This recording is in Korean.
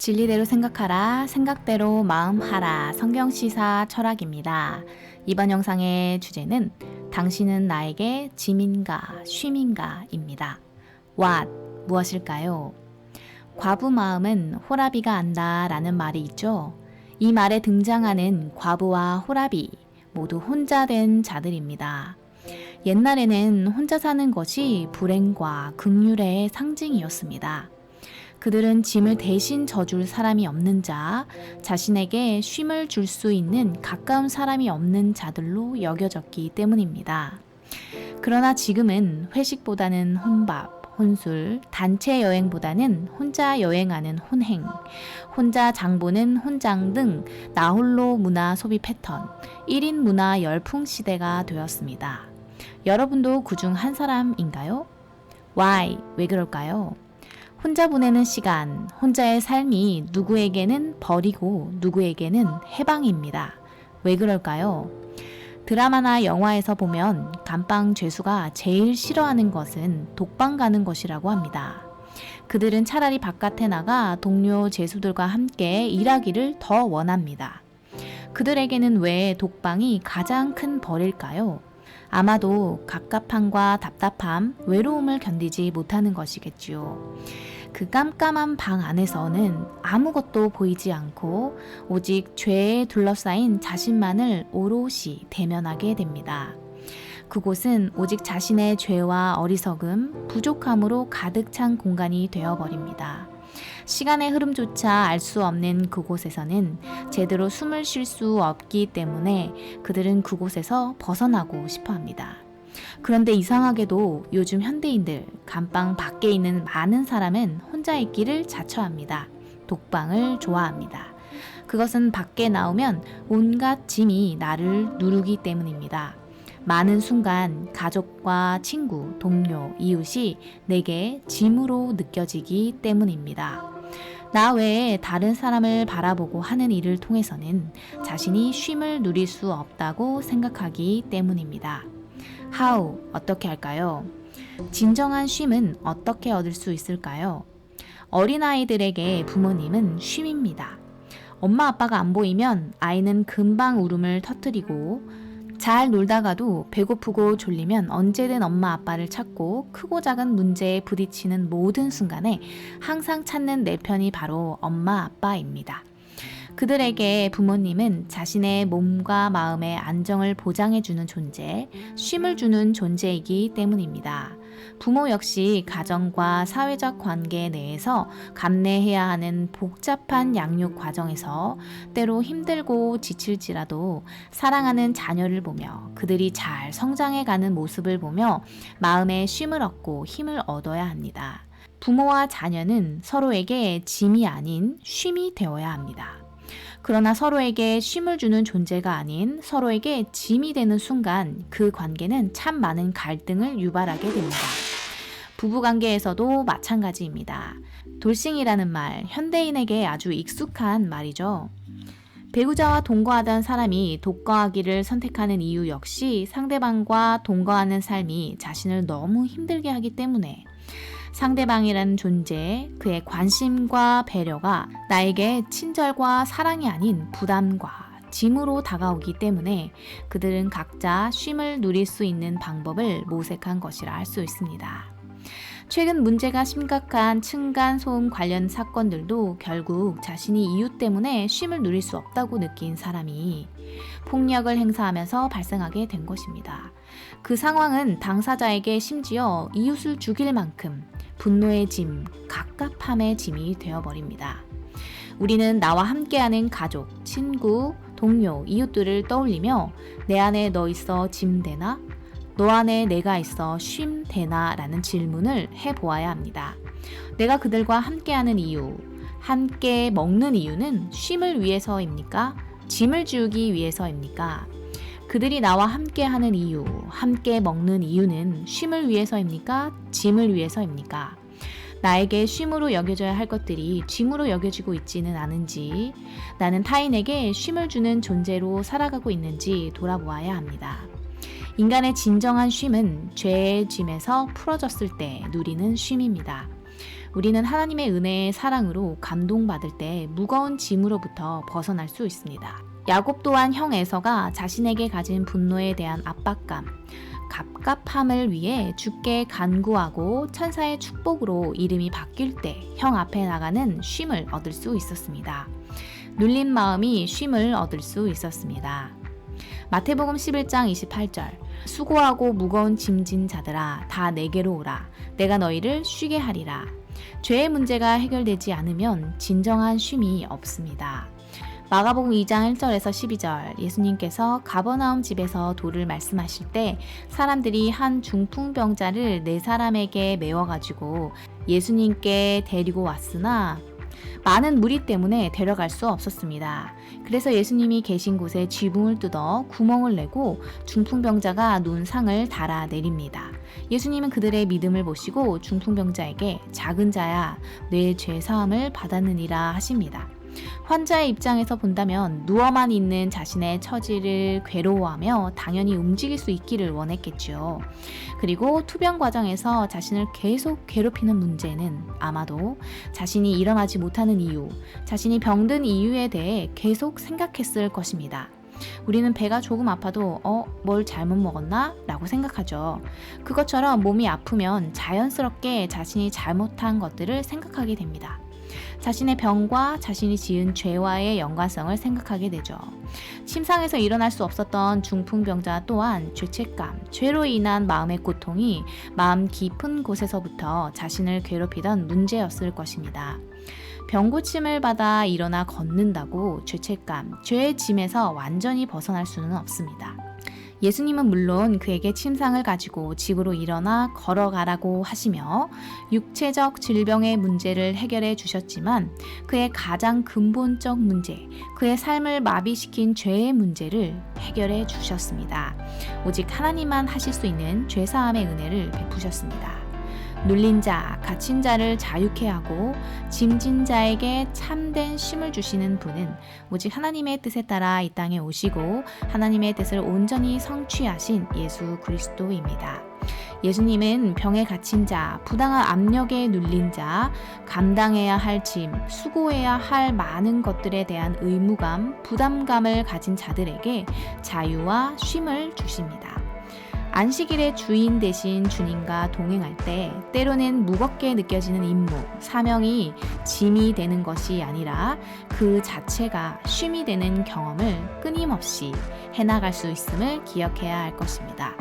진리대로 생각하라, 생각대로 마음하라. 성경시사 철학입니다. 이번 영상의 주제는 당신은 나에게 짐인가 쉼인가입니다. What, 무엇일까요? 과부 마음은 호라비가 안다 라는 말이 있죠. 이 말에 등장하는 과부와 호라비 모두 혼자 된 자들입니다. 옛날에는 혼자 사는 것이 불행과 긍휼의 상징이었습니다. 그들은 짐을 대신 져줄 사람이 없는 자, 자신에게 쉼을 줄 수 있는 가까운 사람이 없는 자들로 여겨졌기 때문입니다. 그러나 지금은 회식보다는 혼밥, 혼술, 단체 여행보다는 혼자 여행하는 혼행, 혼자 장보는 혼장 등 나홀로 문화 소비 패턴, 1인 문화 열풍 시대가 되었습니다. 여러분도 그중 한 사람인가요? Why? 왜 그럴까요? 혼자 보내는 시간, 혼자의 삶이 누구에게는 벌이고 누구에게는 해방입니다. 왜 그럴까요? 드라마나 영화에서 보면 감방 죄수가 제일 싫어하는 것은 독방 가는 것이라고 합니다. 그들은 차라리 바깥에 나가 동료 죄수들과 함께 일하기를 더 원합니다. 그들에게는 왜 독방이 가장 큰 벌일까요? 아마도 갑갑함과 답답함, 외로움을 견디지 못하는 것이겠지요. 그 깜깜한 방 안에서는 아무것도 보이지 않고 오직 죄에 둘러싸인 자신만을 오롯이 대면하게 됩니다. 그곳은 오직 자신의 죄와 어리석음, 부족함으로 가득 찬 공간이 되어버립니다. 시간의 흐름조차 알 수 없는 그곳에서는 제대로 숨을 쉴 수 없기 때문에 그들은 그곳에서 벗어나고 싶어 합니다. 그런데 이상하게도 요즘 현대인들, 감방 밖에 있는 많은 사람은 혼자 있기를 자처합니다. 독방을 좋아합니다. 그것은 밖에 나오면 온갖 짐이 나를 누르기 때문입니다. 많은 순간 가족과 친구, 동료, 이웃이 내게 짐으로 느껴지기 때문입니다. 나 외에 다른 사람을 바라보고 하는 일을 통해서는 자신이 쉼을 누릴 수 없다고 생각하기 때문입니다. How? 어떻게 할까요? 진정한 쉼은 어떻게 얻을 수 있을까요? 어린아이들에게 부모님은 쉼입니다. 엄마 아빠가 안 보이면 아이는 금방 울음을 터뜨리고 잘 놀다가도 배고프고 졸리면 언제든 엄마 아빠를 찾고 크고 작은 문제에 부딪히는 모든 순간에 항상 찾는 내 편이 바로 엄마 아빠입니다. 그들에게 부모님은 자신의 몸과 마음의 안정을 보장해주는 존재, 쉼을 주는 존재이기 때문입니다. 부모 역시 가정과 사회적 관계 내에서 감내해야 하는 복잡한 양육 과정에서 때로 힘들고 지칠지라도 사랑하는 자녀를 보며 그들이 잘 성장해가는 모습을 보며 마음의 쉼을 얻고 힘을 얻어야 합니다. 부모와 자녀는 서로에게 짐이 아닌 쉼이 되어야 합니다. 그러나 서로에게 쉼을 주는 존재가 아닌 서로에게 짐이 되는 순간 그 관계는 참 많은 갈등을 유발하게 됩니다. 부부관계에서도 마찬가지입니다. 돌싱이라는 말, 현대인에게 아주 익숙한 말이죠. 배우자와 동거하던 사람이 독거하기를 선택하는 이유 역시 상대방과 동거하는 삶이 자신을 너무 힘들게 하기 때문에 상대방이라는 존재, 그의 관심과 배려가 나에게 친절과 사랑이 아닌 부담과 짐으로 다가오기 때문에 그들은 각자 쉼을 누릴 수 있는 방법을 모색한 것이라 할 수 있습니다. 최근 문제가 심각한 층간소음 관련 사건들도 결국 자신이 이유 때문에 쉼을 누릴 수 없다고 느낀 사람이 폭력을 행사하면서 발생하게 된 것입니다. 그 상황은 당사자에게 심지어 이웃을 죽일 만큼 분노의 짐, 갑갑함의 짐이 되어버립니다. 우리는 나와 함께하는 가족, 친구, 동료, 이웃들을 떠올리며 내 안에 너 있어 짐 되나? 너 안에 내가 있어 쉼 되나? 라는 질문을 해보아야 합니다. 내가 그들과 함께하는 이유, 함께 먹는 이유는 쉼을 위해서입니까? 짐을 지우기 위해서입니까? 그들이 나와 함께하는 이유, 함께 먹는 이유는 쉼을 위해서입니까? 짐을 위해서입니까? 나에게 쉼으로 여겨져야 할 것들이 짐으로 여겨지고 있지는 않은지, 나는 타인에게 쉼을 주는 존재로 살아가고 있는지 돌아보아야 합니다. 인간의 진정한 쉼은 죄의 짐에서 풀어졌을 때 누리는 쉼입니다. 우리는 하나님의 은혜의 사랑으로 감동받을 때 무거운 짐으로부터 벗어날 수 있습니다. 야곱 또한 형 에서가 자신에게 가진 분노에 대한 압박감, 갑갑함을 위해 주께 간구하고 천사의 축복으로 이름이 바뀔 때 형 앞에 나가는 쉼을 얻을 수 있었습니다. 눌린 마음이 쉼을 얻을 수 있었습니다. 마태복음 11장 28절 수고하고 무거운 짐진 자들아 다 내게로 오라 내가 너희를 쉬게 하리라. 죄의 문제가 해결되지 않으면 진정한 쉼이 없습니다. 마가복음 2장 1절에서 12절 예수님께서 가버나움 집에서 도를 말씀하실 때 사람들이 한 중풍병자를 4사람에게 메워가지고 예수님께 데리고 왔으나 많은 무리 때문에 데려갈 수 없었습니다. 그래서 예수님이 계신 곳에 지붕을 뜯어 구멍을 내고 중풍병자가 눈 상을 달아 내립니다. 예수님은 그들의 믿음을 보시고 중풍병자에게 작은 자야 내 죄사함을 받았느니라 하십니다. 환자의 입장에서 본다면 누워만 있는 자신의 처지를 괴로워하며 당연히 움직일 수 있기를 원했겠죠. 그리고 투병 과정에서 자신을 계속 괴롭히는 문제는 아마도 자신이 일어나지 못하는 이유, 자신이 병든 이유에 대해 계속 생각했을 것입니다. 우리는 배가 조금 아파도 뭘 잘못 먹었나? 라고 생각하죠. 그것처럼 몸이 아프면 자연스럽게 자신이 잘못한 것들을 생각하게 됩니다. 자신의 병과 자신이 지은 죄와의 연관성을 생각하게 되죠. 침상에서 일어날 수 없었던 중풍병자 또한 죄책감, 죄로 인한 마음의 고통이 마음 깊은 곳에서부터 자신을 괴롭히던 문제였을 것입니다. 병고침을 받아 일어나 걷는다고 죄책감, 죄의 짐에서 완전히 벗어날 수는 없습니다. 예수님은 물론 그에게 침상을 가지고 집으로 일어나 걸어가라고 하시며 육체적 질병의 문제를 해결해 주셨지만 그의 가장 근본적 문제, 그의 삶을 마비시킨 죄의 문제를 해결해 주셨습니다. 오직 하나님만 하실 수 있는 죄사함의 은혜를 베푸셨습니다. 눌린 자, 갇힌 자를 자유케 하고 짐진 자에게 참된 쉼을 주시는 분은 오직 하나님의 뜻에 따라 이 땅에 오시고 하나님의 뜻을 온전히 성취하신 예수 그리스도입니다. 예수님은 병에 갇힌 자, 부당한 압력에 눌린 자, 감당해야 할 짐, 수고해야 할 많은 것들에 대한 의무감, 부담감을 가진 자들에게 자유와 쉼을 주십니다. 안식일의 주인 대신 주님과 동행할 때 때로는 무겁게 느껴지는 임무, 사명이 짐이 되는 것이 아니라 그 자체가 쉼이 되는 경험을 끊임없이 해나갈 수 있음을 기억해야 할 것입니다.